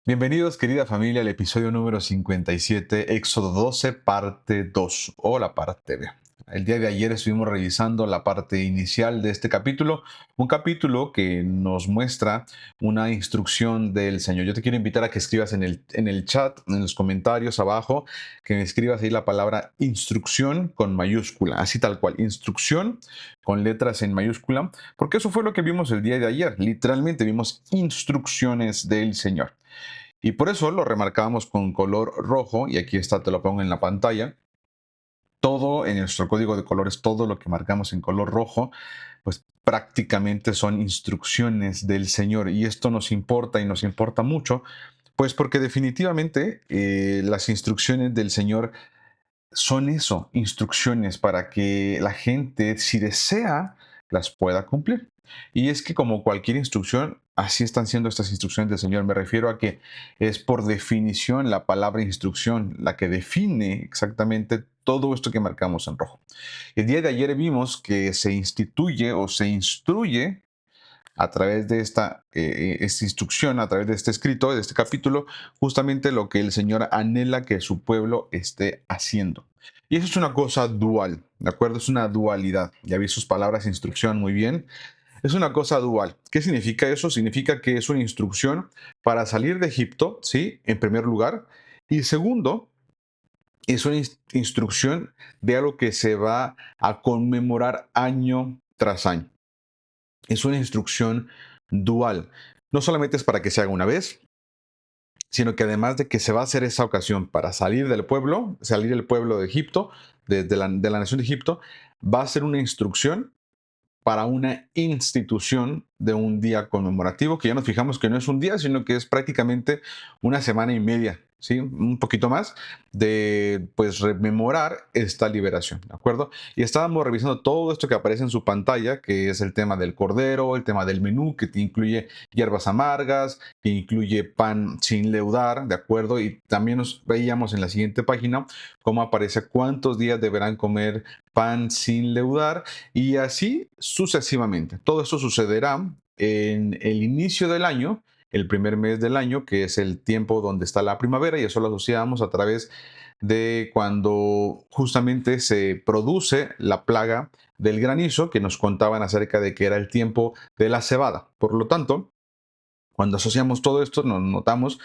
Bienvenidos, querida familia, al episodio número 57, Éxodo 12, parte 2 o la parte B. El día de ayer estuvimos revisando la parte inicial de este capítulo, un capítulo que nos muestra una instrucción del Señor. Yo te quiero invitar a que escribas en el chat, en los comentarios abajo, que me escribas ahí la palabra instrucción con mayúscula, así tal cual, instrucción con letras en mayúscula, porque eso fue lo que vimos el día de ayer. Literalmente vimos instrucciones del Señor. Y por eso lo remarcamos con color rojo, y aquí está, te lo pongo en la pantalla. Todo en nuestro código de colores, todo lo que marcamos en color rojo, pues prácticamente son instrucciones del Señor. Y esto nos importa y nos importa mucho, pues porque definitivamente las instrucciones del Señor son eso, instrucciones para que la gente, si desea, las pueda cumplir. Y es que como cualquier instrucción, así están siendo estas instrucciones del Señor. Me refiero a que es por definición la palabra instrucción la que define exactamente todo esto que marcamos en rojo. El día de ayer vimos que se instituye o se instruye a través de esta instrucción, a través de este escrito, de este capítulo, justamente lo que el Señor anhela que su pueblo esté haciendo. Y eso es una cosa dual, ¿de acuerdo? Es una dualidad. Ya vi sus palabras instrucción muy bien. Es una cosa dual. ¿Qué significa eso? Significa que es una instrucción para salir de Egipto, ¿sí? En primer lugar. Y segundo, es una instrucción de algo que se va a conmemorar año tras año. Es una instrucción dual. No solamente es para que se haga una vez, sino que además de que se va a hacer esa ocasión para salir del pueblo, salir del pueblo de Egipto, de la nación de Egipto, va a ser una instrucción para una institución de un día conmemorativo, que ya nos fijamos que no es un día, sino que es prácticamente una semana y media, ¿sí? Un poquito más de, pues, rememorar esta liberación, ¿de acuerdo? Y estábamos revisando todo esto que aparece en su pantalla, que es el tema del cordero, el tema del menú, que te incluye hierbas amargas, que incluye pan sin leudar, ¿de acuerdo? Y también nos veíamos en la siguiente página cómo aparece cuántos días deberán comer pan sin leudar y así sucesivamente. Todo esto sucederá en el inicio del año, el primer mes del año, que es el tiempo donde está la primavera, y eso lo asociamos a través de cuando justamente se produce la plaga del granizo, que nos contaban acerca de que era el tiempo de la cebada. Por lo tanto, cuando asociamos todo esto, nos notamos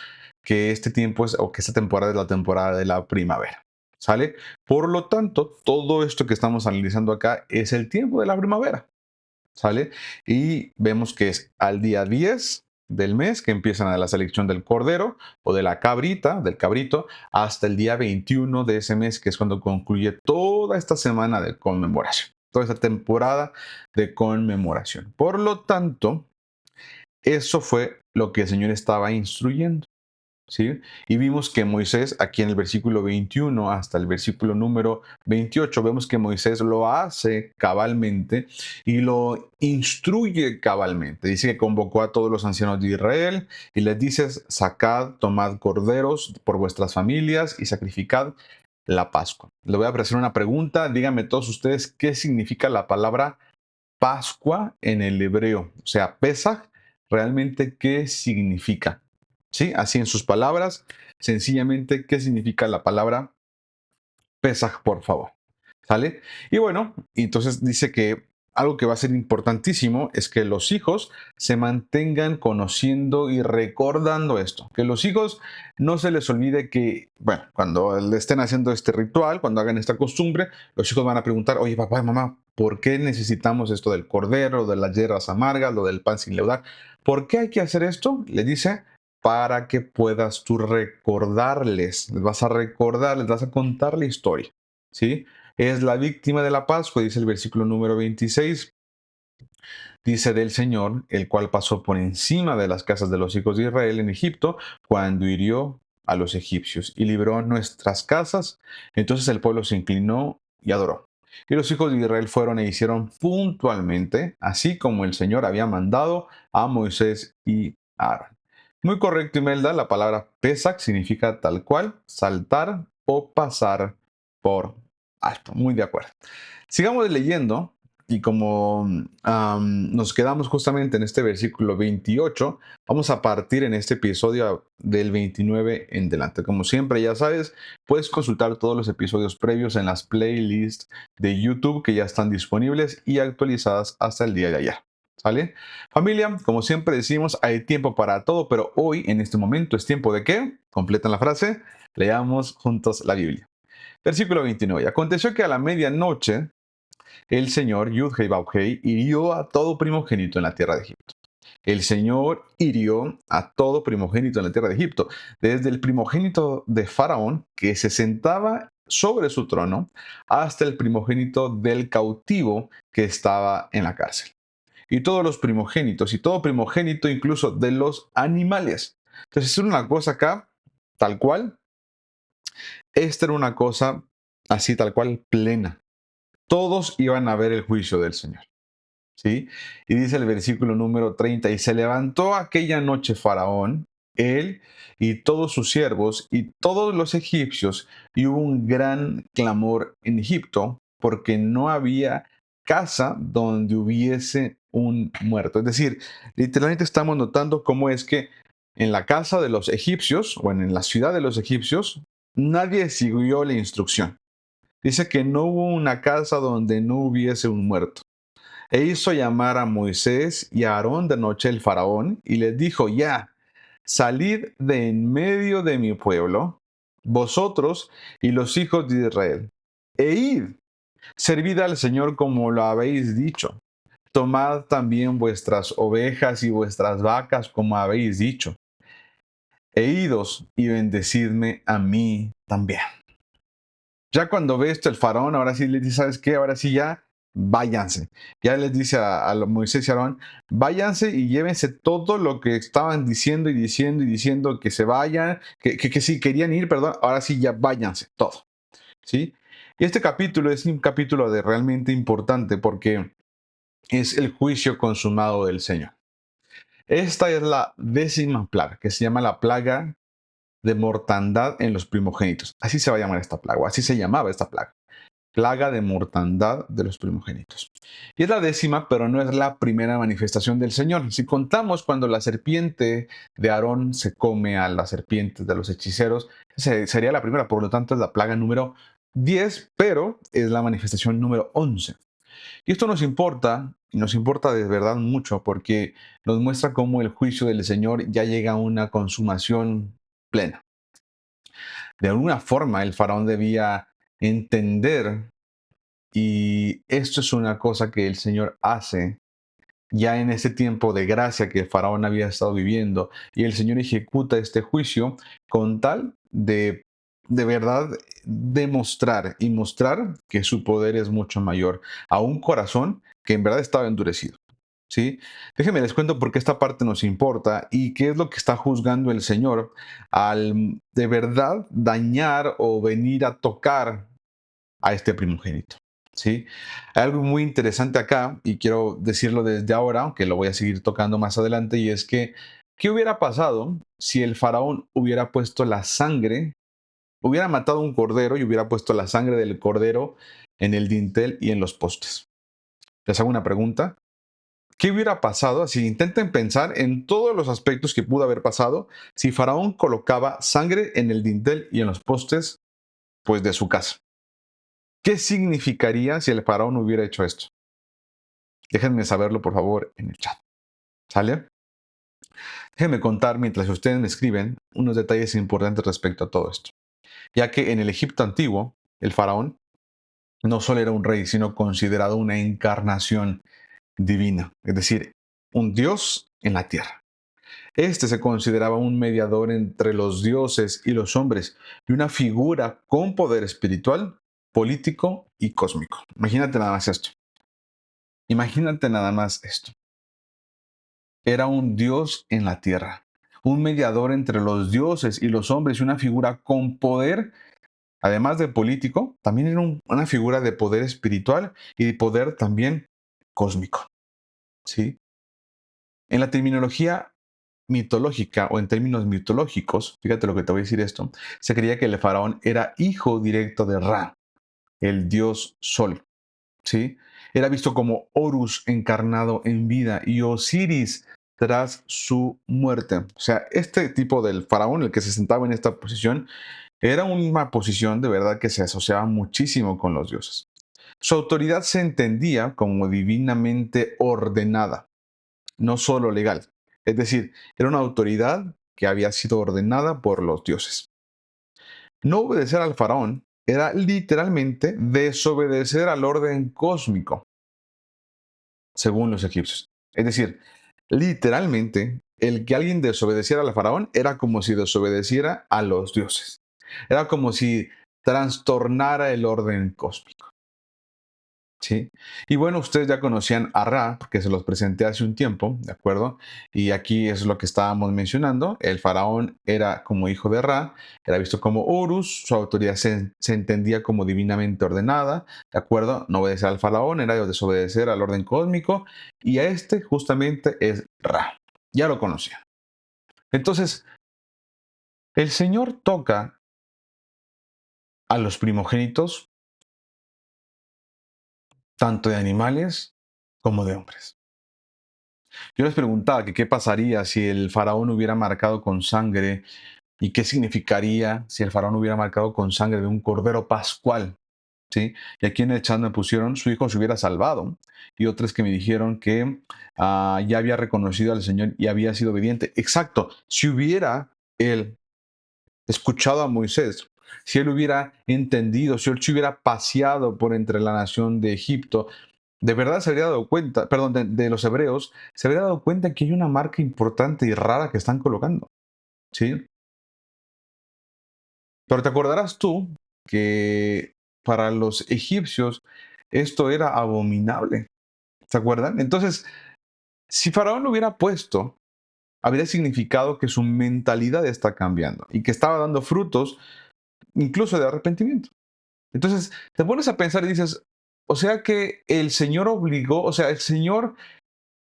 que este tiempo es, o que esta temporada es la temporada de la primavera. ¿Sale? Por lo tanto, todo esto que estamos analizando acá es el tiempo de la primavera. ¿Sale? Y vemos que es al día 10 del mes que empiezan a la selección del cordero o de la cabrita, del cabrito, hasta el día 21 de ese mes, que es cuando concluye toda esta semana de conmemoración, toda esta temporada de conmemoración. Por lo tanto, eso fue lo que el Señor estaba instruyendo. ¿Sí? Y vimos que Moisés, aquí en el versículo 21 hasta el versículo número 28, vemos que Moisés lo hace cabalmente y lo instruye cabalmente. Dice que convocó a todos los ancianos de Israel y les dice: sacad, tomad corderos por vuestras familias y sacrificad la Pascua. Le voy a hacer una pregunta, díganme todos ustedes qué significa la palabra Pascua en el hebreo, o sea, Pesaj, realmente qué significa. ¿Sí? Así en sus palabras, sencillamente, ¿qué significa la palabra Pesaj, por favor? ¿Sale? Y bueno, entonces dice que algo que va a ser importantísimo es que los hijos se mantengan conociendo y recordando esto. Que los hijos no se les olvide que, bueno, cuando le estén haciendo este ritual, cuando hagan esta costumbre, los hijos van a preguntar: oye, papá y mamá, ¿por qué necesitamos esto del cordero, de las hierbas amargas, lo del pan sin leudar? ¿Por qué hay que hacer esto? Le dice: para que puedas tú recordarles, les vas a recordar, les vas a contar la historia, ¿sí? Es la víctima de la Pascua, dice el versículo número 26. Dice del Señor, el cual pasó por encima de las casas de los hijos de Israel en Egipto, cuando hirió a los egipcios y libró nuestras casas. Entonces el pueblo se inclinó y adoró. Y los hijos de Israel fueron e hicieron puntualmente, así como el Señor había mandado a Moisés y a Aarón. Muy correcto, Imelda. La palabra Pesach significa tal cual, saltar o pasar por alto. Muy de acuerdo. Sigamos leyendo y como nos quedamos justamente en este versículo 28, vamos a partir en este episodio del 29 en delante. Como siempre, ya sabes, puedes consultar todos los episodios previos en las playlists de YouTube que ya están disponibles y actualizadas hasta el día de ayer. ¿Sale? Familia, como siempre decimos, hay tiempo para todo, pero hoy, en este momento, ¿es tiempo de qué? Completan la frase. Leamos juntos la Biblia. Versículo 29. Aconteció que a la medianoche el Señor, Yud-Hei Vau-Hei, hirió a todo primogénito en la tierra de Egipto. El Señor hirió a todo primogénito en la tierra de Egipto, desde el primogénito de Faraón, que se sentaba sobre su trono, hasta el primogénito del cautivo que estaba en la cárcel. Y todos los primogénitos, y todo primogénito incluso de los animales. Entonces es una cosa acá, tal cual. Esta era una cosa así, tal cual, plena. Todos iban a ver el juicio del Señor. ¿Sí? Y dice el versículo número 30, y se levantó aquella noche Faraón, él y todos sus siervos y todos los egipcios, y hubo un gran clamor en Egipto, porque no había casa donde hubiese un muerto. Es decir, literalmente estamos notando cómo es que en la casa de los egipcios, o en la ciudad de los egipcios, nadie siguió la instrucción. Dice que no hubo una casa donde no hubiese un muerto. E hizo llamar a Moisés y a Aarón de noche el faraón, y les dijo: ya, salid de en medio de mi pueblo, vosotros y los hijos de Israel, e id, servid al Señor como lo habéis dicho. Tomad también vuestras ovejas y vuestras vacas como habéis dicho, e idos y bendecidme a mí también. Ya cuando ve esto el faraón, ahora sí les dice: ¿sabes qué? Ahora sí ya, váyanse. Ya les dice a Moisés y Aarón: váyanse y llévense todo lo que estaban diciendo y diciendo y diciendo que se vayan, que si querían ir, perdón, ahora sí ya váyanse, todo. ¿Sí? Y este capítulo es un capítulo de realmente importante porque es el juicio consumado del Señor. Esta es la 10ª plaga, que se llama la plaga de mortandad en los primogénitos. Así se va a llamar esta plaga, o así se llamaba esta plaga. Plaga de mortandad de los primogénitos. Y es la 10ª, pero no es la primera manifestación del Señor. Si contamos cuando la serpiente de Aarón se come a las serpientes de los hechiceros, sería la primera, por lo tanto es la plaga número 10, pero es la manifestación número 11. Y esto nos importa, y nos importa de verdad mucho, porque nos muestra cómo el juicio del Señor ya llega a una consumación plena. De alguna forma el faraón debía entender, y esto es una cosa que el Señor hace ya en ese tiempo de gracia que el faraón había estado viviendo, y el Señor ejecuta este juicio con tal de verdad demostrar y mostrar que su poder es mucho mayor a un corazón que en verdad estaba endurecido. ¿Sí? Déjenme les cuento por qué esta parte nos importa y qué es lo que está juzgando el Señor al de verdad dañar o venir a tocar a este primogénito. ¿Sí? Hay algo muy interesante acá, y quiero decirlo desde ahora, aunque lo voy a seguir tocando más adelante, y es que, ¿qué hubiera pasado si el faraón hubiera puesto la sangre, hubiera matado un cordero y hubiera puesto la sangre del cordero en el dintel y en los postes? Les hago una pregunta. ¿Qué hubiera pasado si intenten pensar en todos los aspectos que pudo haber pasado si Faraón colocaba sangre en el dintel y en los postes, pues, de su casa? ¿Qué significaría si el faraón hubiera hecho esto? Déjenme saberlo, por favor, en el chat. ¿Sale? Déjenme contar, mientras ustedes me escriben, unos detalles importantes respecto a todo esto. Ya que en el Egipto antiguo, el faraón no solo era un rey, sino considerado una encarnación divina, es decir, un dios en la tierra. Este se consideraba un mediador entre los dioses y los hombres, y una figura con poder espiritual, político y cósmico. Imagínate nada más esto. Imagínate nada más esto. Era un dios en la tierra, un mediador entre los dioses y los hombres, y una figura con poder, además de político, también era una figura de poder espiritual y de poder también cósmico. ¿Sí? En la terminología mitológica, o en términos mitológicos, fíjate lo que te voy a decir esto, se creía que el faraón era hijo directo de Ra, el dios Sol. ¿Sí? Era visto como Horus encarnado en vida y Osiris tras su muerte. O sea, este tipo del faraón, el que se sentaba en esta posición, era una posición de verdad que se asociaba muchísimo con los dioses. Su autoridad se entendía como divinamente ordenada, no solo legal. Es decir, era una autoridad que había sido ordenada por los dioses. No obedecer al faraón era literalmente desobedecer al orden cósmico, según los egipcios. Es decir, literalmente, el que alguien desobedeciera al faraón era como si desobedeciera a los dioses. Era como si trastornara el orden cósmico. ¿Sí? Y bueno, ustedes ya conocían a Ra, porque se los presenté hace un tiempo, ¿de acuerdo? Y aquí es lo que estábamos mencionando. El faraón era como hijo de Ra, era visto como Horus, su autoridad se entendía como divinamente ordenada, ¿de acuerdo? No obedecer al faraón era desobedecer al orden cósmico, y a este justamente es Ra. Ya lo conocían. Entonces, el Señor toca a los primogénitos, tanto de animales como de hombres. Yo les preguntaba que qué pasaría si el faraón hubiera marcado con sangre y qué significaría si el faraón hubiera marcado con sangre de un cordero pascual, ¿sí? Y aquí en el chat me pusieron su hijo se hubiera salvado y otros que me dijeron que ya había reconocido al Señor y había sido obediente. Exacto, si hubiera él escuchado a Moisés, si él hubiera entendido, si él se hubiera paseado por entre la nación de Egipto, de verdad se habría dado cuenta, perdón, de los hebreos, se habría dado cuenta que hay una marca importante y rara que están colocando, ¿sí? Pero te acordarás tú que para los egipcios esto era abominable, ¿se acuerdan? Entonces, si Faraón lo hubiera puesto, habría significado que su mentalidad está cambiando y que estaba dando frutos incluso de arrepentimiento. Entonces, te pones a pensar y dices, o sea que el Señor obligó, o sea, el Señor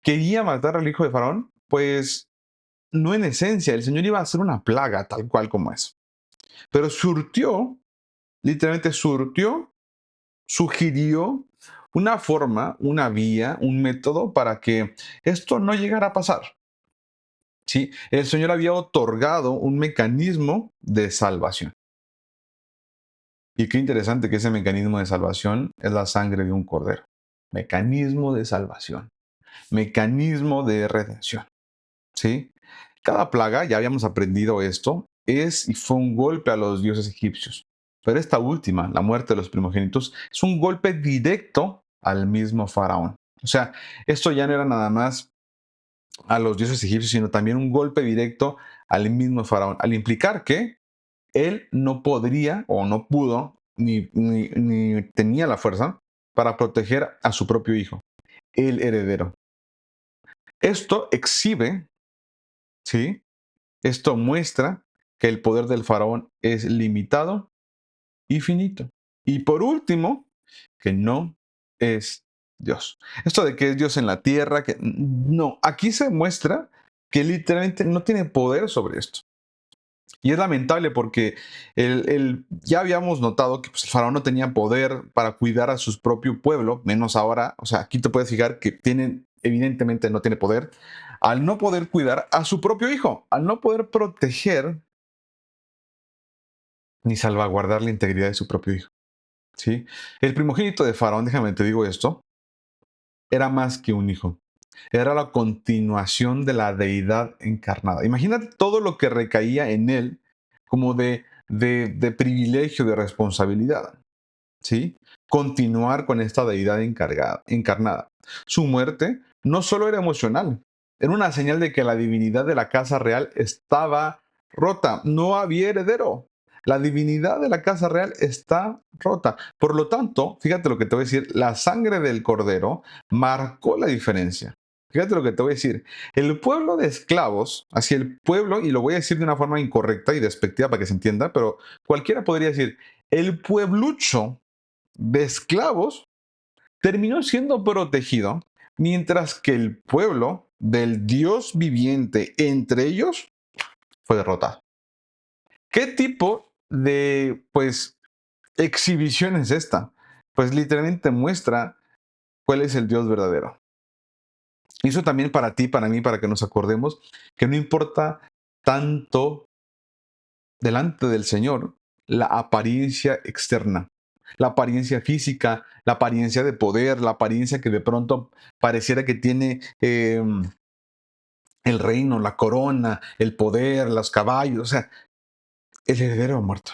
quería matar al hijo de Faraón, pues no en esencia, el Señor iba a hacer una plaga tal cual como es. Pero surtió, literalmente surtió, sugirió una forma, una vía, un método para que esto no llegara a pasar. ¿Sí? El Señor había otorgado un mecanismo de salvación. Y qué interesante que ese mecanismo de salvación es la sangre de un cordero. Mecanismo de salvación. Mecanismo de redención. ¿Sí? Cada plaga, ya habíamos aprendido esto, es y fue un golpe a los dioses egipcios. Pero esta última, la muerte de los primogénitos, es un golpe directo al mismo faraón. O sea, esto ya no era nada más a los dioses egipcios, sino también un golpe directo al mismo faraón, al implicar que él no podría o no pudo, ni tenía la fuerza para proteger a su propio hijo, el heredero. Esto exhibe, ¿sí? Esto muestra que el poder del faraón es limitado y finito. Y por último, que no es Dios. Esto de que es Dios en la tierra, que no, aquí se muestra que literalmente no tiene poder sobre esto. Y es lamentable porque ya habíamos notado que pues, el faraón no tenía poder para cuidar a su propio pueblo, menos ahora. O sea, aquí te puedes fijar que evidentemente no tiene poder, al no poder cuidar a su propio hijo, al no poder proteger ni salvaguardar la integridad de su propio hijo. ¿Sí? El primogénito de Faraón, déjame te digo esto, era más que un hijo. Era la continuación de la deidad encarnada. Imagínate todo lo que recaía en él como de privilegio, de responsabilidad. ¿Sí? Continuar con esta deidad encarnada. Su muerte no solo era emocional, era una señal de que la divinidad de la casa real estaba rota, no había heredero. La divinidad de la casa real está rota. Por lo tanto, fíjate lo que te voy a decir, la sangre del cordero marcó la diferencia. Fíjate lo que te voy a decir. El pueblo de esclavos, así el pueblo, y lo voy a decir de una forma incorrecta y despectiva para que se entienda, pero cualquiera podría decir, el pueblucho de esclavos terminó siendo protegido, mientras que el pueblo del Dios viviente entre ellos fue derrotado. ¿Qué tipo de, pues, exhibición es esta? Pues literalmente muestra cuál es el Dios verdadero. Y eso también para ti, para mí, para que nos acordemos que no importa tanto delante del Señor la apariencia externa, la apariencia física, la apariencia de poder, la apariencia que de pronto pareciera que tiene el reino, la corona, el poder, los caballos, o sea, el heredero ha muerto.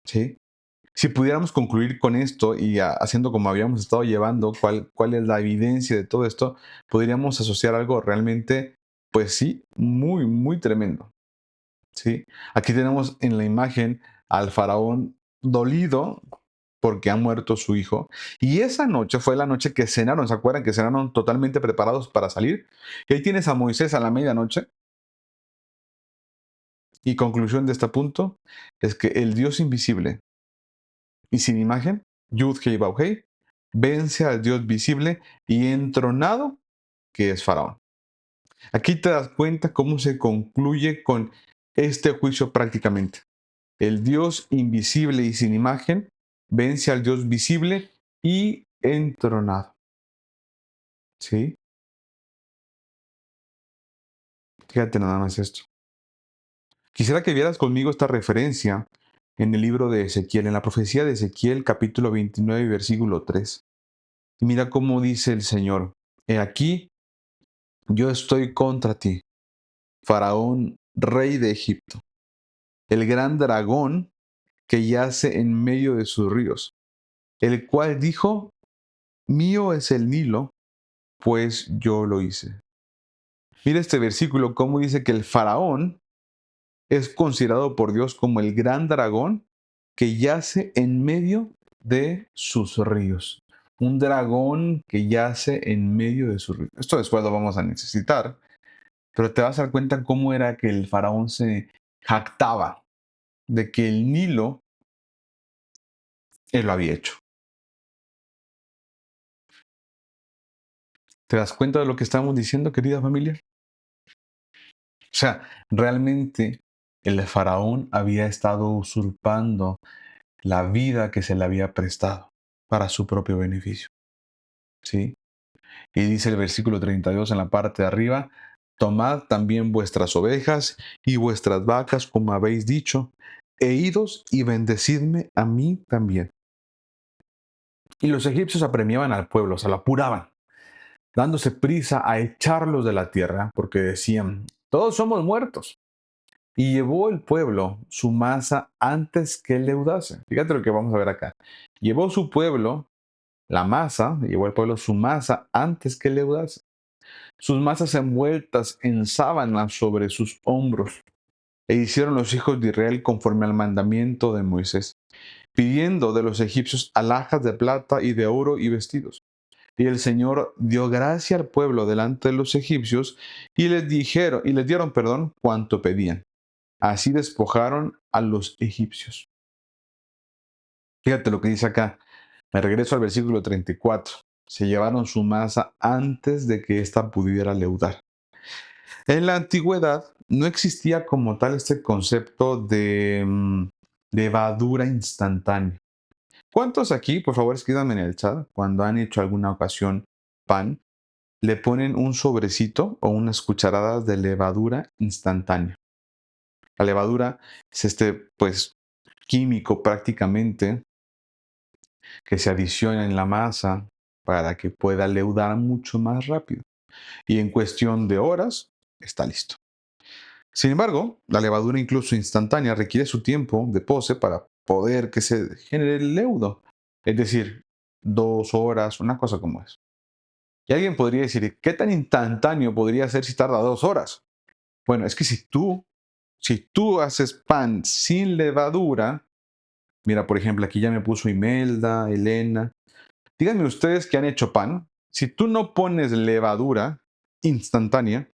¿Sí? Si pudiéramos concluir con esto y haciendo como habíamos estado llevando, cuál es la evidencia de todo esto, podríamos asociar algo realmente, pues sí, muy, muy tremendo. ¿Sí? Aquí tenemos en la imagen al faraón dolido porque ha muerto su hijo. Y esa noche fue la noche que cenaron, ¿se acuerdan? Que cenaron totalmente preparados para salir. Y ahí tienes a Moisés a la medianoche. Y conclusión de este punto es que el Dios invisible y sin imagen, Yud Hei Bau Hei, vence al Dios visible y entronado que es Faraón. Aquí te das cuenta cómo se concluye con este juicio prácticamente. El Dios invisible y sin imagen vence al Dios visible y entronado. ¿Sí? Fíjate nada más esto. Quisiera que vieras conmigo esta referencia en el libro de Ezequiel, en la profecía de Ezequiel capítulo 29 versículo 3. Y mira cómo dice el Señor: He aquí, yo estoy contra ti, Faraón, rey de Egipto, el gran dragón que yace en medio de sus ríos, el cual dijo: mío es el Nilo, pues yo lo hice. Mira este versículo, cómo dice que el faraón es considerado por Dios como el gran dragón que yace en medio de sus ríos. Un dragón que yace en medio de sus ríos. Esto después lo vamos a necesitar, pero te vas a dar cuenta cómo era que el faraón se jactaba de que el Nilo él lo había hecho. ¿Te das cuenta de lo que estamos diciendo, querida familia? O sea, realmente el faraón había estado usurpando la vida que se le había prestado para su propio beneficio. ¿Sí? Y dice el versículo 32 en la parte de arriba: tomad también vuestras ovejas y vuestras vacas como habéis dicho, e idos y bendecidme a mí también. Y los egipcios apremiaban al pueblo, o sea, lo apuraban, dándose prisa a echarlos de la tierra, porque decían: todos somos muertos. Y llevó el pueblo su masa antes que leudase. Fíjate lo que vamos a ver acá. Llevó su pueblo la masa, llevó el pueblo su masa antes que leudase. Sus masas envueltas en sábanas sobre sus hombros. E hicieron los hijos de Israel conforme al mandamiento de Moisés, pidiendo de los egipcios alhajas de plata y de oro y vestidos. Y el Señor dio gracia al pueblo delante de los egipcios y les dieron, cuanto pedían. Así despojaron a los egipcios. Fíjate lo que dice acá. Me regreso al versículo 34. Se llevaron su masa antes de que ésta pudiera leudar. En la antigüedad no existía como tal este concepto de levadura instantánea. ¿Cuántos aquí, por favor, escríbanme en el chat, cuando han hecho alguna ocasión pan, le ponen un sobrecito o unas cucharadas de levadura instantánea? La levadura es pues, químico prácticamente que se adiciona en la masa para que pueda leudar mucho más rápido. Y en cuestión de horas, está listo. Sin embargo, la levadura incluso instantánea requiere su tiempo de pose para poder que se genere el leudo. Es decir, 2 horas, una cosa como es. Y alguien podría decir: ¿qué tan instantáneo podría ser si tarda 2 horas? Bueno, es que si tú haces pan sin levadura, mira, por ejemplo, aquí ya me puso Imelda, Elena. Díganme ustedes que han hecho pan. Si tú no pones levadura instantánea,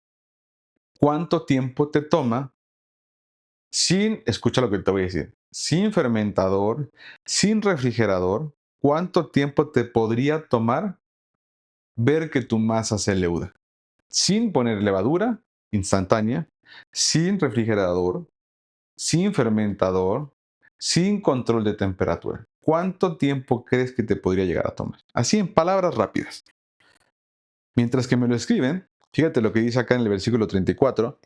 ¿cuánto tiempo te toma escucha lo que te voy a decir, sin fermentador, sin refrigerador? ¿Cuánto tiempo te podría tomar ver que tu masa se leuda? Sin poner levadura instantánea, sin refrigerador, sin fermentador, sin control de temperatura. ¿cuánto tiempo crees que te podría llegar a tomar? Así en palabras rápidas. Mientras que me lo escriben, fíjate lo que dice acá en el versículo 34.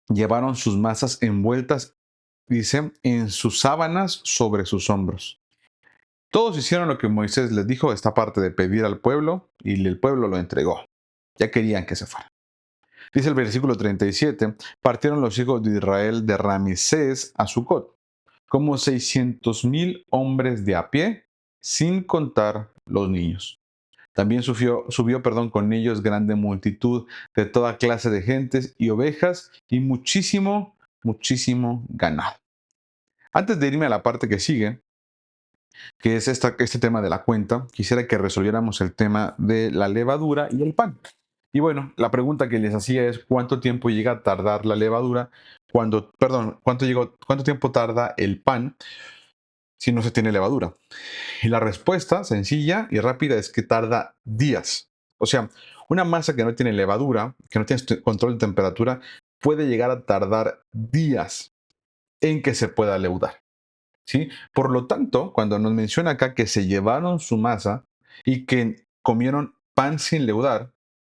Llevaron sus masas envueltas, dice, en sus sábanas sobre sus hombros. Todos hicieron lo que Moisés les dijo, esta parte de pedir al pueblo, y el pueblo lo entregó. Ya querían que se fuera. Dice el versículo 37, partieron los hijos de Israel de Ramsés a Sucot, como 600,000 hombres de a pie, sin contar los niños. También subió con ellos grande multitud de toda clase de gentes y ovejas y muchísimo, muchísimo ganado. Antes de irme a la parte que sigue, que es este tema de la cuenta, quisiera que resolviéramos el tema de la levadura y el pan. Y bueno, la pregunta que les hacía es ¿cuánto tiempo llega a tardar la levadura? ¿Cuánto tiempo tarda el pan si no se tiene levadura? Y la respuesta sencilla y rápida es que tarda días. O sea, una masa que no tiene levadura, que no tiene control de temperatura, puede llegar a tardar días en que se pueda leudar. ¿Sí? Por lo tanto, cuando nos menciona acá que se llevaron su masa y que comieron pan sin leudar,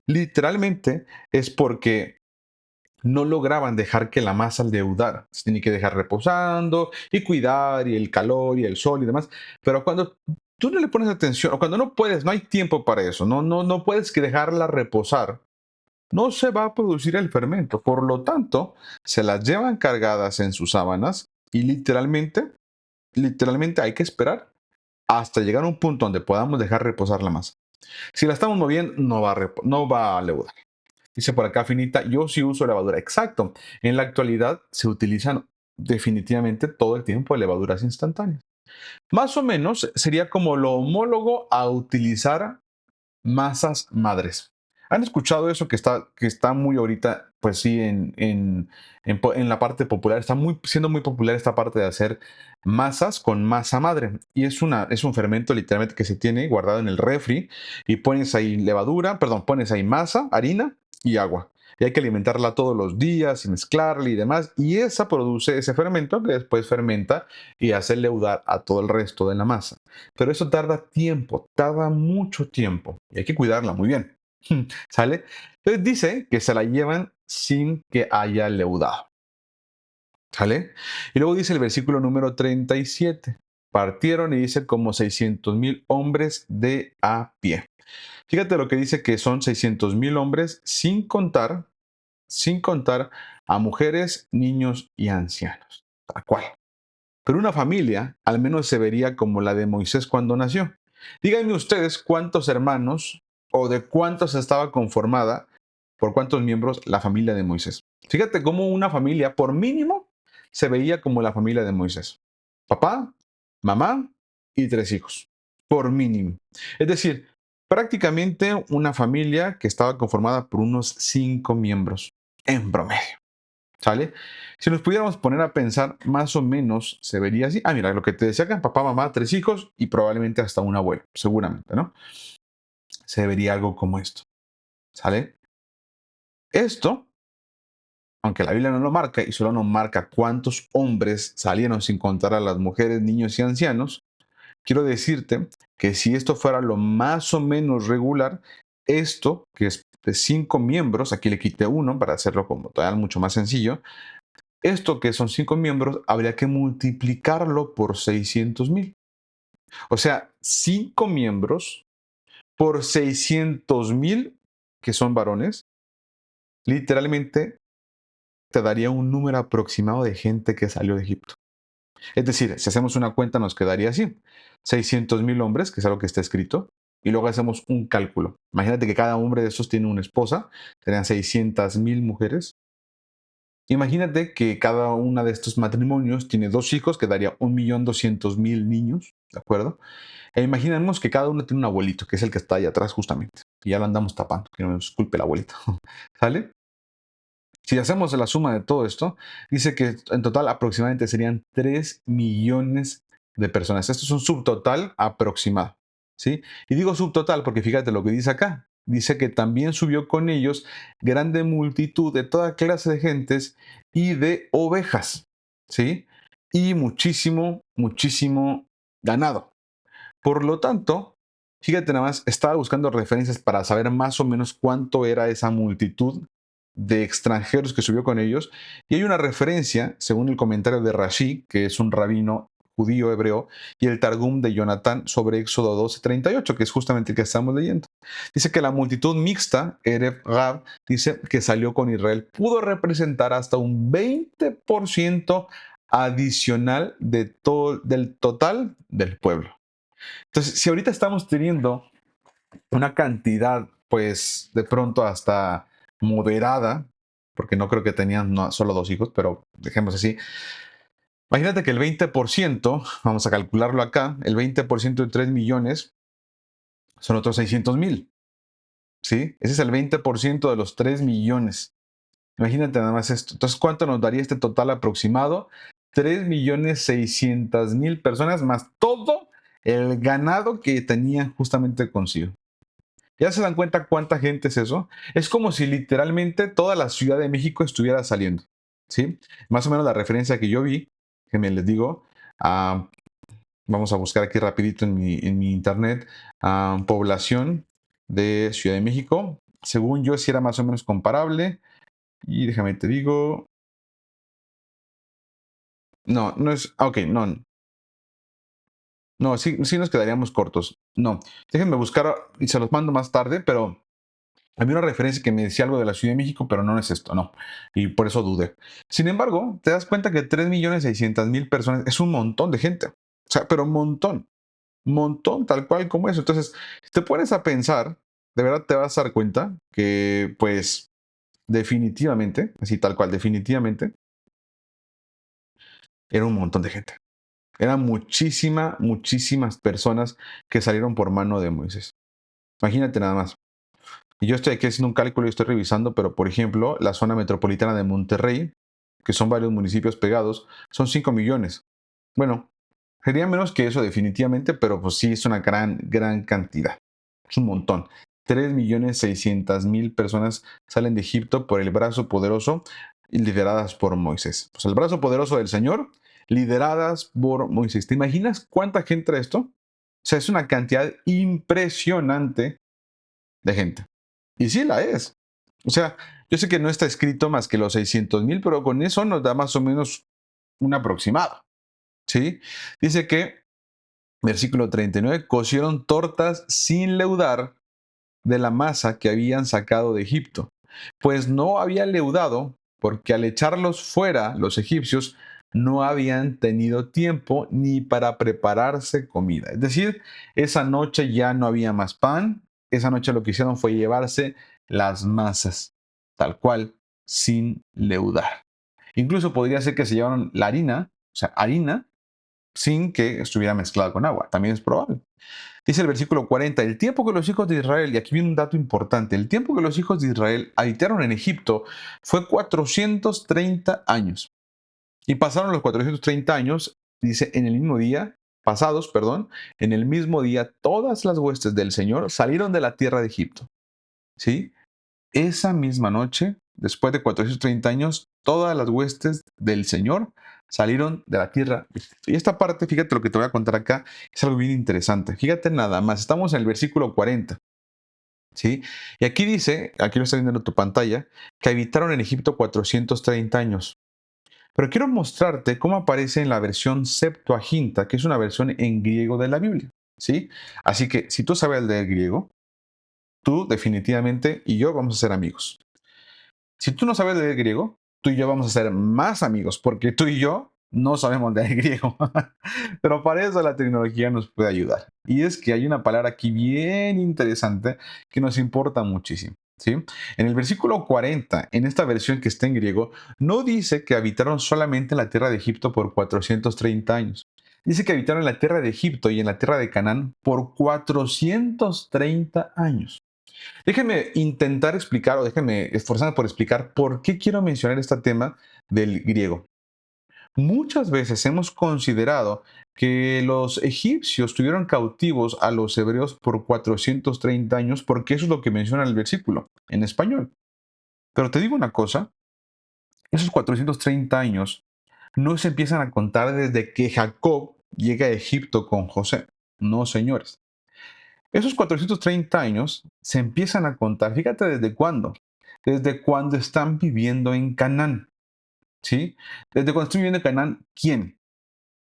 literalmente es porque no lograban dejar que la masa leudara. Se tiene que dejar reposando y cuidar y el calor y el sol y demás. Pero cuando tú no le pones atención o cuando no puedes, no hay tiempo para eso, no puedes que dejarla reposar, no se va a producir el fermento. Por lo tanto, se las llevan cargadas en sus sábanas y literalmente hay que esperar hasta llegar a un punto donde podamos dejar reposar la masa. Si la estamos moviendo, no va a leudar. Dice por acá Finita, yo sí uso levadura. Exacto. En la actualidad se utilizan definitivamente todo el tiempo levaduras instantáneas. Más o menos sería como lo homólogo a utilizar masas madres. ¿Han escuchado eso que está muy ahorita, pues sí, en la parte popular? Está siendo muy popular esta parte de hacer masas con masa madre. Y es un fermento literalmente que se tiene guardado en el refri y pones ahí pones ahí masa, harina y agua. Y hay que alimentarla todos los días y mezclarla y demás. Y esa produce ese fermento que después fermenta y hace leudar a todo el resto de la masa. Pero eso tarda tiempo, tarda mucho tiempo. Y hay que cuidarla muy bien. ¿Sale? Entonces dice que se la llevan sin que haya leudado. ¿Sale? Y luego dice el versículo número 37. Partieron y dice como 600,000 hombres de a pie. Fíjate lo que dice que son 600,000 hombres sin contar a mujeres, niños y ancianos. Tal cual. Pero una familia al menos se vería como la de Moisés cuando nació. Díganme ustedes cuántos hermanos o de cuántos estaba conformada, por cuántos miembros la familia de Moisés. Fíjate cómo una familia, por mínimo, se veía como la familia de Moisés. Papá, mamá y 3 hijos, por mínimo. Es decir, prácticamente una familia que estaba conformada por unos 5 miembros en promedio. ¿Sale? Si nos pudiéramos poner a pensar, más o menos se vería así. Ah, mira, lo que te decía acá, papá, mamá, 3 hijos y probablemente hasta un abuelo, seguramente, ¿no? Se vería algo como esto. ¿Sale? Esto, aunque la Biblia no lo marca y solo nos marca cuántos hombres salieron sin contar a las mujeres, niños y ancianos, quiero decirte que si esto fuera lo más o menos regular, esto, que es de 5 miembros, aquí le quité uno para hacerlo como todavía mucho más sencillo, esto que son 5 miembros, habría que multiplicarlo por 600,000. O sea, 5 miembros por 600,000, que son varones, literalmente te daría un número aproximado de gente que salió de Egipto. Es decir, si hacemos una cuenta nos quedaría así. 600,000 hombres, que es algo que está escrito, y luego hacemos un cálculo. Imagínate que cada hombre de esos tiene una esposa, serían 600,000 mujeres. Imagínate que cada uno de estos matrimonios tiene 2 hijos, que daría 1,200,000 niños, ¿de acuerdo? E imaginemos que cada uno tiene un abuelito, que es el que está ahí atrás justamente. Y ya lo andamos tapando, que no nos culpe el abuelito. ¿Sale? Si hacemos la suma de todo esto, dice que en total aproximadamente serían 3 millones de personas. Esto es un subtotal aproximado, ¿sí? Y digo subtotal porque fíjate lo que dice acá. Dice que también subió con ellos grande multitud de toda clase de gentes y de ovejas, ¿sí? y muchísimo, muchísimo ganado. Por lo tanto, fíjate nada más, estaba buscando referencias para saber más o menos cuánto era esa multitud de extranjeros que subió con ellos. Y hay una referencia, según el comentario de Rashi, que es un rabino judío hebreo, y el Targum de Jonatán sobre Éxodo 12:38, que es justamente el que estamos leyendo. Dice que la multitud mixta, Erev Rab, dice que salió con Israel, pudo representar hasta un 20% adicional del total del pueblo. Entonces, si ahorita estamos teniendo una cantidad, pues de pronto hasta moderada, porque no creo que tenían solo dos hijos, pero dejemos así. Imagínate que el 20%, vamos a calcularlo acá, el 20% de 3 millones son otros 600,000, ¿sí? Ese es el 20% de los 3 millones. Imagínate nada más esto. Entonces, ¿cuánto nos daría este total aproximado? 3,600,000 personas más todo el ganado que tenían justamente consigo. ¿Ya se dan cuenta cuánta gente es eso? Es como si literalmente toda la Ciudad de México estuviera saliendo, ¿sí? Más o menos la referencia que yo vi, que me les digo, ah, vamos a buscar aquí rapidito en mi internet, población de Ciudad de México. Según yo, sí era más o menos comparable. Y déjame te digo, no, no es, ok, no, no, sí, sí nos quedaríamos cortos. No, déjenme buscar y se los mando más tarde, pero había una referencia que me decía algo de la Ciudad de México, pero no es esto, no. Y por eso dudé. Sin embargo, te das cuenta que 3,600,000 personas es un montón de gente. O sea, pero un montón. Montón, tal cual como eso. Entonces, si te pones a pensar, de verdad te vas a dar cuenta que, pues, definitivamente, así tal cual, definitivamente, era un montón de gente. Eran muchísimas personas que salieron por mano de Moisés. Imagínate nada más. Y yo estoy aquí haciendo un cálculo y estoy revisando, pero por ejemplo, la zona metropolitana de Monterrey, que son varios municipios pegados, son 5 millones. Bueno, sería menos que eso definitivamente, pero pues sí es una gran cantidad. Es un montón. 3,600,000 personas salen de Egipto por el brazo poderoso y lideradas por Moisés. Pues el brazo poderoso del Señor, lideradas por Moisés. ¿Te imaginas cuánta gente era esto? O sea, es una cantidad impresionante de gente. Y sí la es. O sea, yo sé que no está escrito más que los 600,000, pero con eso nos da más o menos un aproximado. ¿Sí? Dice que, versículo 39, cocieron tortas sin leudar de la masa que habían sacado de Egipto, pues no había leudado, porque al echarlos fuera los egipcios no habían tenido tiempo ni para prepararse comida. Es decir, esa noche ya no había más pan, esa noche lo que hicieron fue llevarse las masas, tal cual, sin leudar. Incluso podría ser que se llevaron la harina, o sea, harina, sin que estuviera mezclada con agua. También es probable. Dice el versículo 40, el tiempo que los hijos de Israel, y aquí viene un dato importante, el tiempo que los hijos de Israel habitaron en Egipto fue 430 años. Y pasaron los 430 años, dice, en el mismo día, pasados, perdón, en el mismo día todas las huestes del Señor salieron de la tierra de Egipto. ¿Sí? Esa misma noche, después de 430 años, todas las huestes del Señor salieron de la tierra. Y esta parte, fíjate lo que te voy a contar acá, es algo bien interesante. Fíjate nada más, estamos en el versículo 40. ¿Sí? Y aquí dice, aquí lo está viendo en tu pantalla, que habitaron en Egipto 430 años. Pero quiero mostrarte cómo aparece en la versión Septuaginta, que es una versión en griego de la Biblia. ¿Sí? Así que si tú sabes leer griego, tú definitivamente y yo vamos a ser amigos. Si tú no sabes leer griego, tú y yo vamos a ser más amigos, porque tú y yo no sabemos leer griego. Pero para eso la tecnología nos puede ayudar. Y es que hay una palabra aquí bien interesante que nos importa muchísimo. ¿Sí? En el versículo 40, en esta versión que está en griego, no dice que habitaron solamente en la tierra de Egipto por 430 años. Dice que habitaron en la tierra de Egipto y en la tierra de Canaán por 430 años. Déjenme intentar explicar o déjenme esforzarme por explicar por qué quiero mencionar este tema del griego. Muchas veces hemos considerado que los egipcios tuvieron cautivos a los hebreos por 430 años porque eso es lo que menciona el versículo en español. Pero te digo una cosa, esos 430 años no se empiezan a contar desde que Jacob llega a Egipto con José. No, señores. Esos 430 años se empiezan a contar, fíjate desde cuándo. Desde cuando están viviendo en Canaán. ¿Sí? Desde cuando están viviendo en Canaán, ¿quién?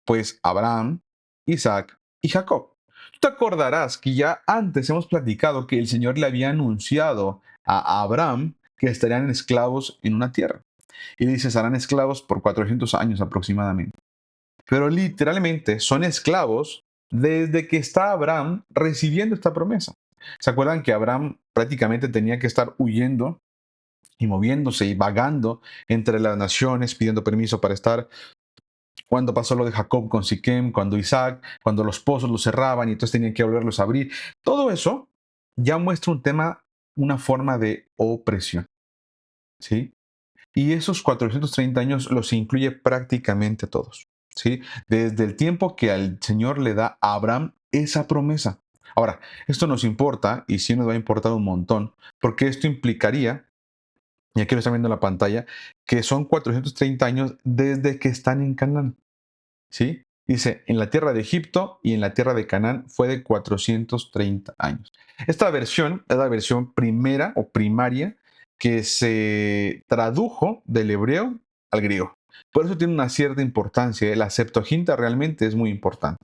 Pues Abraham, Isaac y Jacob. Tú te acordarás que ya antes hemos platicado que el Señor le había anunciado a Abraham que estarían esclavos en una tierra. Y dice, serán esclavos por 400 años aproximadamente. Pero literalmente son esclavos desde que está Abraham recibiendo esta promesa. ¿Se acuerdan que Abraham prácticamente tenía que estar huyendo y moviéndose y vagando entre las naciones pidiendo permiso para estar? Cuando pasó lo de Jacob con Siquem, cuando Isaac, cuando los pozos los cerraban y entonces tenían que volverlos a abrir. Todo eso ya muestra un tema, una forma de opresión. ¿Sí? Y esos 430 años los incluye prácticamente a todos. ¿Sí? Desde el tiempo que al Señor le da a Abraham esa promesa. Ahora, esto nos importa y sí nos va a importar un montón, porque esto implicaría, y aquí lo están viendo en la pantalla, que son 430 años desde que están en Canaán. ¿Sí? Dice, en la tierra de Egipto y en la tierra de Canaán fue de 430 años. Esta versión es la versión primera o primaria que se tradujo del hebreo al griego. Por eso tiene una cierta importancia. La Septuaginta realmente es muy importante.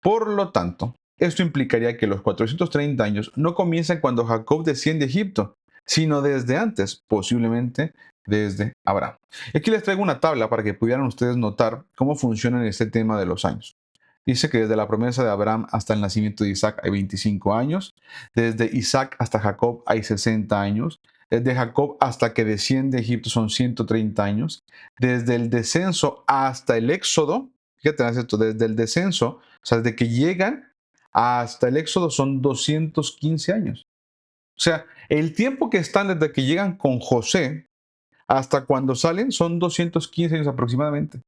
Por lo tanto, esto implicaría que los 430 años no comienzan cuando Jacob desciende a Egipto, sino desde antes, posiblemente desde Abraham. Y aquí les traigo una tabla para que pudieran ustedes notar cómo funciona en este tema de los años. Dice que desde la promesa de Abraham hasta el nacimiento de Isaac hay 25 años, desde Isaac hasta Jacob hay 60 años, desde Jacob hasta que desciende a Egipto son 130 años, desde el descenso hasta el éxodo, fíjate esto, desde el descenso, o sea, desde que llegan hasta el éxodo son 215 años. O sea, el tiempo que están desde que llegan con José hasta cuando salen son 215 años aproximadamente.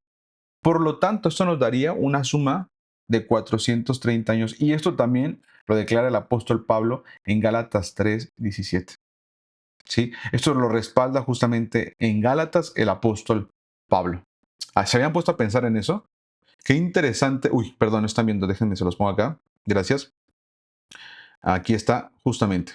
Por lo tanto, esto nos daría una suma de 430 años. Y esto también lo declara el apóstol Pablo en Gálatas 3:17. ¿Sí? Esto lo respalda justamente en Gálatas el apóstol Pablo. ¿Se habían puesto a pensar en eso? Qué interesante. Uy, perdón, están viendo, déjenme, se los pongo acá. Gracias. Aquí está, justamente.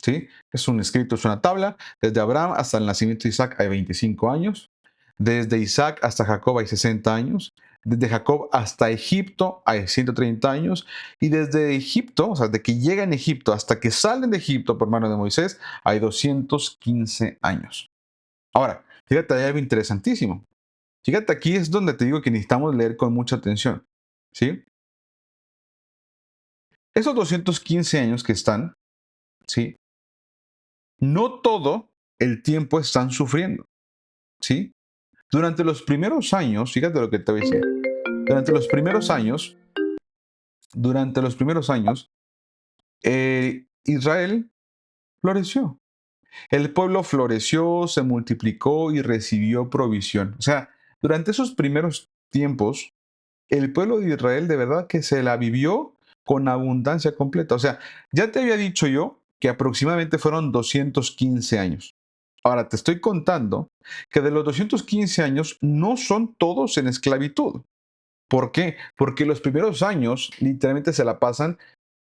¿Sí? Es un escrito, es una tabla. Desde Abraham hasta el nacimiento de Isaac hay 25 años. Desde Isaac hasta Jacob hay 60 años. Desde Jacob hasta Egipto hay 130 años. Y desde Egipto, o sea, de que llegan a Egipto hasta que salen de Egipto por mano de Moisés, hay 215 años. Ahora, fíjate, hay algo interesantísimo. Fíjate, aquí es donde te digo que necesitamos leer con mucha atención. ¿Sí? Esos 215 años que están, ¿sí? No todo el tiempo están sufriendo. ¿Sí? Durante los primeros años, fíjate lo que te voy a decir. Durante los primeros años, Israel floreció. El pueblo floreció, se multiplicó y recibió provisión. O sea, durante esos primeros tiempos, el pueblo de Israel de verdad que se la vivió con abundancia completa. O sea, ya te había dicho yo que aproximadamente fueron 215 años. Ahora te estoy contando que de los 215 años no son todos en esclavitud. ¿Por qué? Porque los primeros años literalmente se la pasan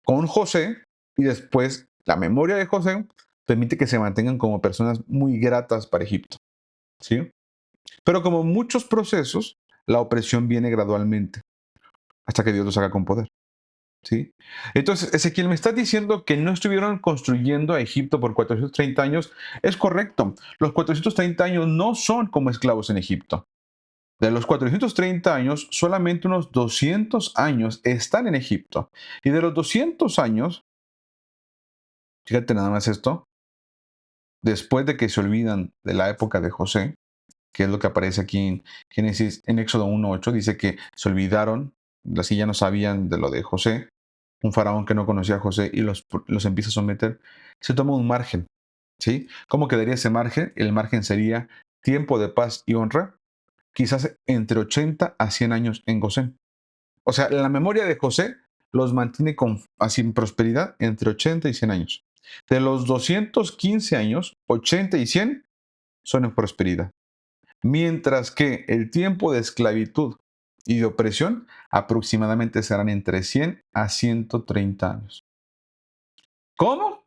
con José y después la memoria de José permite que se mantengan como personas muy gratas para Egipto. ¿Sí? Pero como muchos procesos, la opresión viene gradualmente hasta que Dios los haga con poder. ¿Sí? Entonces, Ezequiel, me está diciendo que no estuvieron construyendo a Egipto por 430 años. Es correcto. Los 430 años no son como esclavos en Egipto. De los 430 años, solamente unos 200 años están en Egipto. Y de los 200 años, fíjate nada más esto, después de que se olvidan de la época de José, que es lo que aparece aquí en Génesis, en Éxodo 1:8, dice que se olvidaron, así ya no sabían de lo de José, un faraón que no conocía a José y los empieza a someter, se toma un margen. ¿Sí? ¿Cómo quedaría ese margen? El margen sería tiempo de paz y honra, quizás entre 80 a 100 años en Gosén. O sea, la memoria de José los mantiene así en prosperidad entre 80 y 100 años. De los 215 años, 80 y 100 son en prosperidad. mientras que el tiempo de esclavitud y de opresión aproximadamente serán entre 100 a 130 años. ¿Cómo?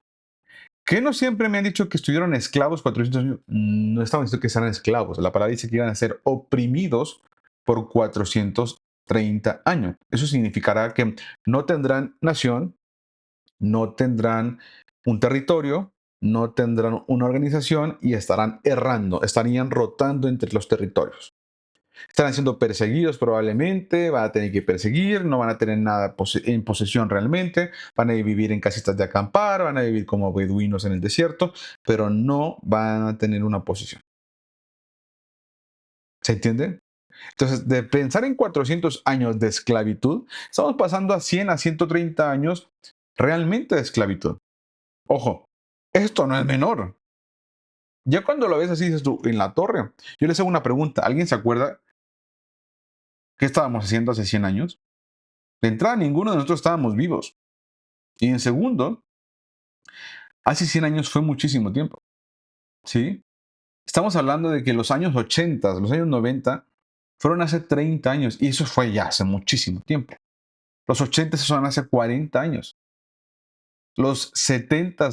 ¿Qué no siempre me han dicho que estuvieron esclavos 400 años? No estaban diciendo que eran esclavos. La palabra dice que iban a ser oprimidos por 430 años. Eso significará que no tendrán nación, no tendrán un territorio, no tendrán una organización y estarán errando, estarían rotando entre los territorios. Estarán siendo perseguidos probablemente, van a tener que perseguir, no van a tener nada en posesión realmente, van a vivir en casitas de acampar, van a vivir como beduinos en el desierto, pero no van a tener una posición. ¿Se entiende? Entonces, de pensar en 400 años de esclavitud, estamos pasando a 100 a 130 años realmente de esclavitud. Ojo, esto no es menor. Ya cuando lo ves así, dices tú, en la torre. Yo les hago una pregunta. ¿Alguien se acuerda qué estábamos haciendo hace 100 años? De entrada, ninguno de nosotros estábamos vivos. Y en segundo, hace 100 años fue muchísimo tiempo. ¿Sí? Estamos hablando de que los años 80, los años 90, fueron hace 30 años. Y eso fue ya hace muchísimo tiempo. Los 80 son hace 40 años. Los 70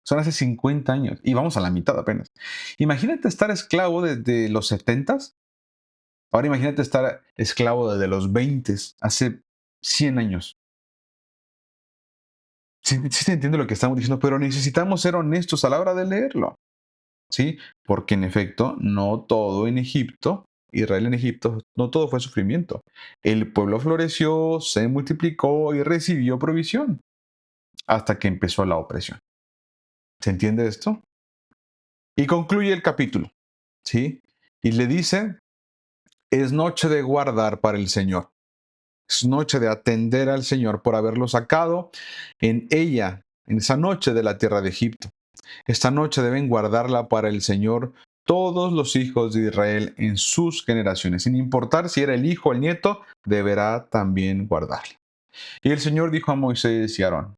son hace 50 años. Y vamos a la mitad apenas. Imagínate estar esclavo desde los 70. Ahora imagínate estar esclavo desde los 20, hace 100 años. Sí, sí se entiende lo que estamos diciendo, pero necesitamos ser honestos a la hora de leerlo. ¿Sí? Porque en efecto, no todo en Egipto, Israel en Egipto, no todo fue sufrimiento. El pueblo floreció, se multiplicó y recibió provisión hasta que empezó la opresión. ¿Se entiende esto? Y concluye el capítulo, ¿sí? Y le dice, es noche de guardar para el Señor. Es noche de atender al Señor por haberlo sacado en ella, en esa noche de la tierra de Egipto. Esta noche deben guardarla para el Señor todos los hijos de Israel en sus generaciones, sin importar si era el hijo o el nieto, deberá también guardarla. Y el Señor dijo a Moisés y a Aarón,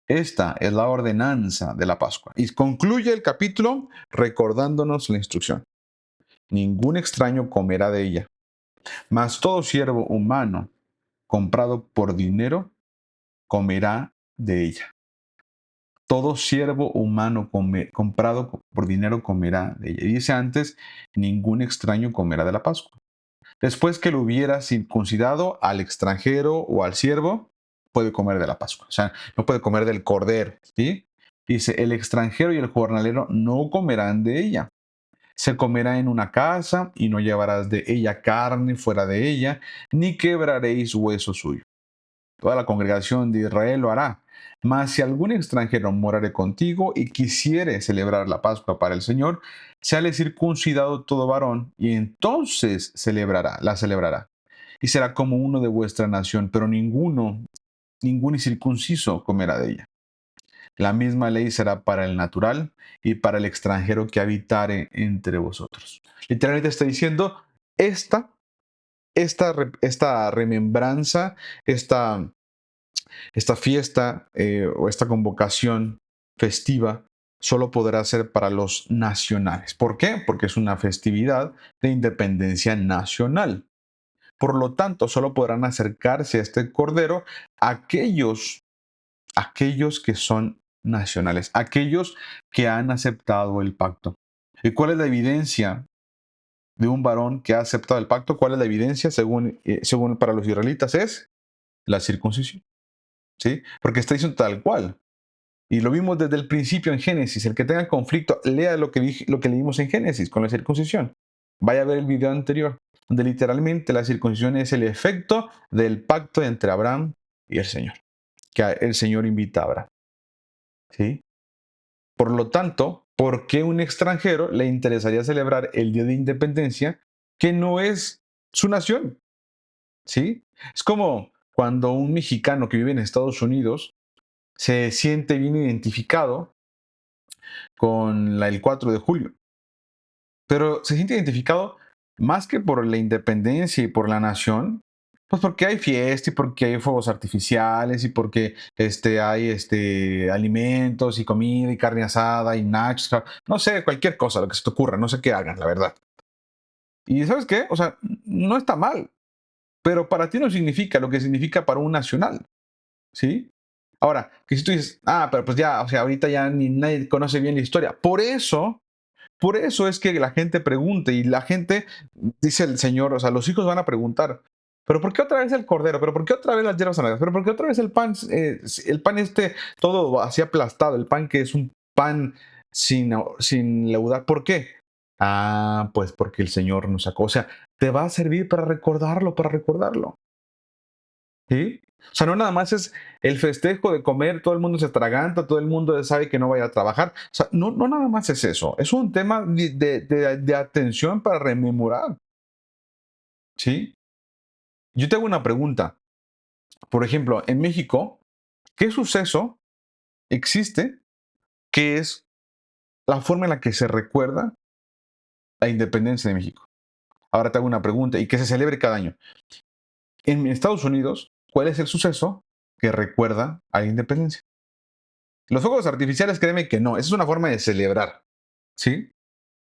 esta es la ordenanza de la Pascua. Y concluye el capítulo recordándonos la instrucción. Ningún extraño comerá de ella, mas todo siervo humano comprado por dinero comerá de ella. Todo siervo humano comprado por dinero comerá de ella. Y dice antes, ningún extraño comerá de la Pascua. Después que lo hubiera circuncidado al extranjero o al siervo, puede comer de la Pascua. O sea, no puede comer del cordero. ¿Sí? Dice, el extranjero y el jornalero no comerán de ella. Se comerá en una casa y no llevarás de ella carne fuera de ella, ni quebraréis hueso suyo. Toda la congregación de Israel lo hará. Mas si algún extranjero morare contigo y quisiere celebrar la Pascua para el Señor, séale circuncidado todo varón, y entonces la celebrará. Y será como uno de vuestra nación, pero ningún incircunciso comerá de ella. La misma ley será para el natural y para el extranjero que habitare entre vosotros. Literalmente está diciendo, esta remembranza, esta fiesta o esta convocación festiva solo podrá ser para los nacionales. ¿Por qué? Porque es una festividad de independencia nacional. Por lo tanto, solo podrán acercarse a este cordero aquellos que son nacionales, aquellos que han aceptado el pacto. ¿Y cuál es la evidencia de un varón que ha aceptado el pacto? ¿Cuál es la evidencia según para los israelitas? Es la circuncisión. ¿Sí? Porque está diciendo tal cual. Y lo vimos desde el principio en Génesis. El que tenga conflicto, lea lo que leímos en Génesis con la circuncisión. Vaya a ver el video anterior, donde literalmente la circuncisión es el efecto del pacto entre Abraham y el Señor, que el Señor invita a Abraham. ¿Sí? Por lo tanto, ¿por qué un extranjero le interesaría celebrar el Día de Independencia que no es su nación? ¿Sí? Es como cuando un mexicano que vive en Estados Unidos se siente bien identificado con el 4 de julio, pero se siente identificado más que por la independencia y por la nación, pues porque hay fiesta y porque hay fuegos artificiales y porque hay alimentos y comida y carne asada y nachos, no sé, cualquier cosa, lo que se te ocurra, no sé qué hagan, la verdad. Y ¿sabes qué? O sea, no está mal, pero para ti no significa lo que significa para un nacional, ¿sí? Ahora, que si tú dices, pero pues ya, o sea, ahorita ya ni nadie conoce bien la historia. Por eso es que la gente pregunta y la gente, dice el Señor, o sea, los hijos van a preguntar, pero ¿por qué otra vez el cordero? ¿Pero por qué otra vez las hierbas amargas? ¿Pero por qué otra vez el pan este todo así aplastado, el pan que es un pan sin leudar? ¿Por qué? Pues porque el Señor nos sacó. O sea, te va a servir para recordarlo. ¿Sí? O sea, no nada más es el festejo de comer, todo el mundo se atraganta, todo el mundo sabe que no vaya a trabajar. O sea, no nada más es eso, es un tema de atención para rememorar. ¿Sí? Yo te hago una pregunta. Por ejemplo, en México, ¿qué suceso existe que es la forma en la que se recuerda la independencia de México? Ahora te hago una pregunta y que se celebre cada año. En Estados Unidos, ¿cuál es el suceso que recuerda a la independencia? Los fuegos artificiales, créeme que no, esa es una forma de celebrar. ¿Sí?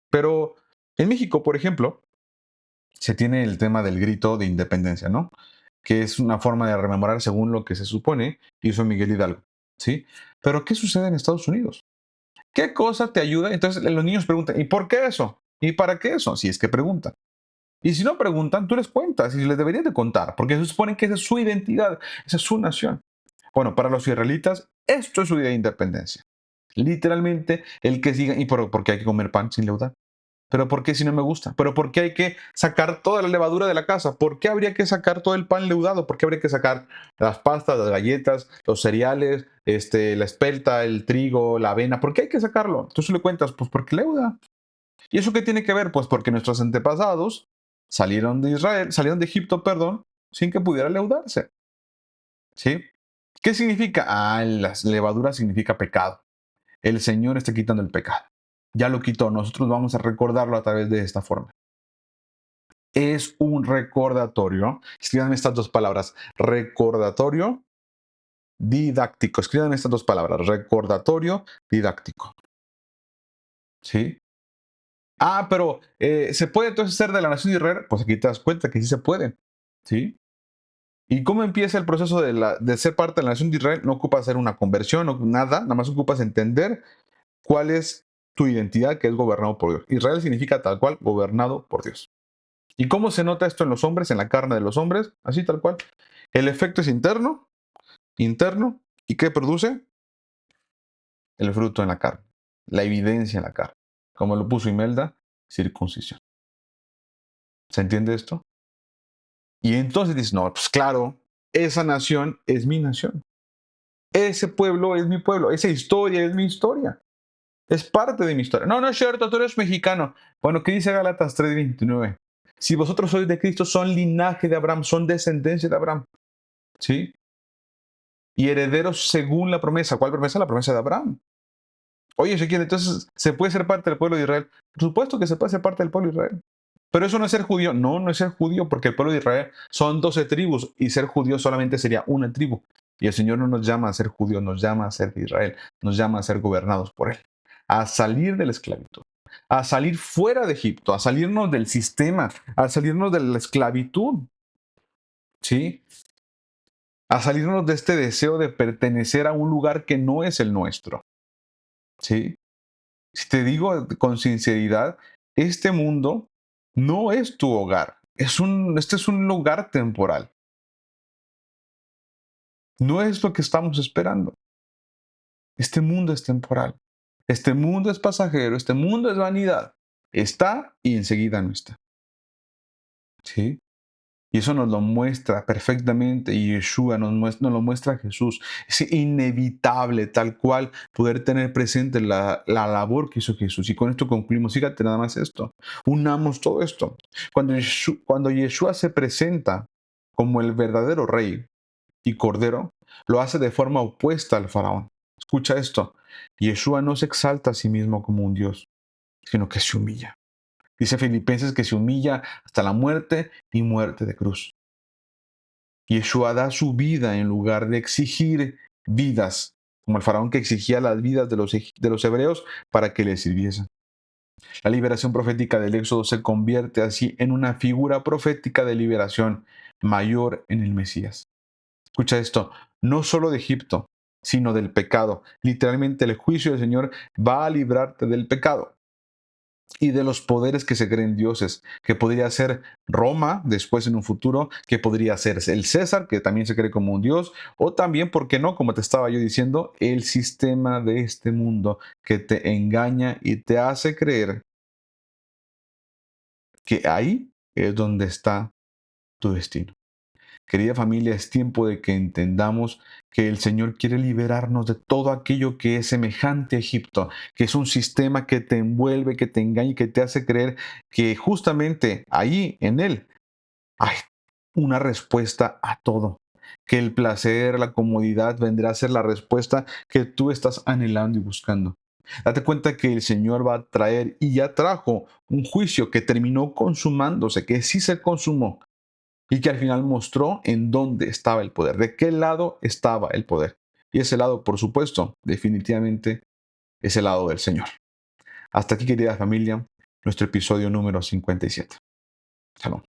Pero en México, por ejemplo, se tiene el tema del grito de independencia, ¿no? Que es una forma de rememorar según lo que se supone hizo Miguel Hidalgo, ¿sí? Pero ¿qué sucede en Estados Unidos? ¿Qué cosa te ayuda? Entonces los niños preguntan, ¿y por qué eso? ¿Y para qué eso? Si es que preguntan. Y si no preguntan, tú les cuentas y les deberías de contar, porque se supone que esa es su identidad, esa es su nación. Bueno, para los israelitas, esto es su día de independencia. Literalmente, el que siga, ¿y por qué hay que comer pan sin leuda? ¿Pero por qué si no me gusta? ¿Pero por qué hay que sacar toda la levadura de la casa? ¿Por qué habría que sacar todo el pan leudado? ¿Por qué habría que sacar las pastas, las galletas, los cereales, la espelta, el trigo, la avena? ¿Por qué hay que sacarlo? Entonces le cuentas, pues porque leuda. ¿Y eso qué tiene que ver? Pues porque nuestros antepasados salieron de Egipto, perdón, sin que pudiera leudarse. ¿Sí? ¿Qué significa? Las levaduras significa pecado. El Señor está quitando el pecado. Ya lo quitó. Nosotros vamos a recordarlo a través de esta forma. Es un recordatorio. Escriban estas dos palabras. Recordatorio didáctico. Escriban estas dos palabras. Recordatorio didáctico. ¿Sí? Pero ¿se puede entonces ser de la nación de Israel? Pues aquí te das cuenta que sí se puede. ¿Sí? ¿Y cómo empieza el proceso de ser parte de la nación de Israel? No ocupa hacer una conversión, no, nada más ocupas entender cuál es tu identidad, que es gobernado por Dios. Israel significa tal cual, gobernado por Dios. ¿Y cómo se nota esto en los hombres, en la carne de los hombres? Así tal cual. El efecto es interno, ¿y qué produce? El fruto en la carne, la evidencia en la carne. Como lo puso Imelda, circuncisión. ¿Se entiende esto? Y entonces dices, no, pues claro, esa nación es mi nación. Ese pueblo es mi pueblo. Esa historia es mi historia. Es parte de mi historia. No, no es cierto, tú eres mexicano. Bueno, ¿qué dice Gálatas 3:29? Si vosotros sois de Cristo, son linaje de Abraham, son descendencia de Abraham. ¿Sí? Y herederos según la promesa. ¿Cuál promesa? La promesa de Abraham. Oye, Ezequiel, entonces, ¿se puede ser parte del pueblo de Israel? Por supuesto que se puede ser parte del pueblo de Israel. Pero eso no es ser judío. No, no es ser judío, porque el pueblo de Israel son 12 tribus y ser judío solamente sería una tribu. Y el Señor no nos llama a ser judíos, nos llama a ser de Israel, nos llama a ser gobernados por Él, a salir de la esclavitud, a salir fuera de Egipto, a salirnos del sistema, a salirnos de la esclavitud, ¿sí? A salirnos de este deseo de pertenecer a un lugar que no es el nuestro, ¿sí? Si te digo con sinceridad, este mundo no es tu hogar. Este es un lugar temporal. No es lo que estamos esperando. Este mundo es temporal. Este mundo es pasajero. Este mundo es vanidad. Está y enseguida no está. ¿Sí? Y eso nos lo muestra perfectamente y Yeshua nos lo muestra Jesús. Es inevitable, tal cual, poder tener presente la labor que hizo Jesús. Y con esto concluimos. Fíjate nada más esto. Unamos todo esto. Cuando Yeshua se presenta como el verdadero rey y cordero, lo hace de forma opuesta al faraón. Escucha esto. Yeshua no se exalta a sí mismo como un Dios, sino que se humilla. Dice Filipenses que se humilla hasta la muerte y muerte de cruz. Yeshua da su vida en lugar de exigir vidas, como el faraón que exigía las vidas de los hebreos para que le sirviesen. La liberación profética del Éxodo se convierte así en una figura profética de liberación mayor en el Mesías. Escucha esto, no solo de Egipto, sino del pecado. Literalmente el juicio del Señor va a librarte del pecado y de los poderes que se creen dioses, que podría ser Roma después en un futuro, que podría ser el César, que también se cree como un dios, o también, ¿por qué no? Como te estaba yo diciendo, el sistema de este mundo que te engaña y te hace creer que ahí es donde está tu destino. Querida familia, es tiempo de que entendamos que el Señor quiere liberarnos de todo aquello que es semejante a Egipto, que es un sistema que te envuelve, que te engaña y que te hace creer que justamente ahí, en Él, hay una respuesta a todo. Que el placer, la comodidad vendrá a ser la respuesta que tú estás anhelando y buscando. Date cuenta que el Señor va a traer y ya trajo un juicio que terminó consumándose, que sí se consumó y que al final mostró en dónde estaba el poder, de qué lado estaba el poder. Y ese lado, por supuesto, definitivamente es el lado del Señor. Hasta aquí, querida familia, nuestro episodio número 57. Shalom.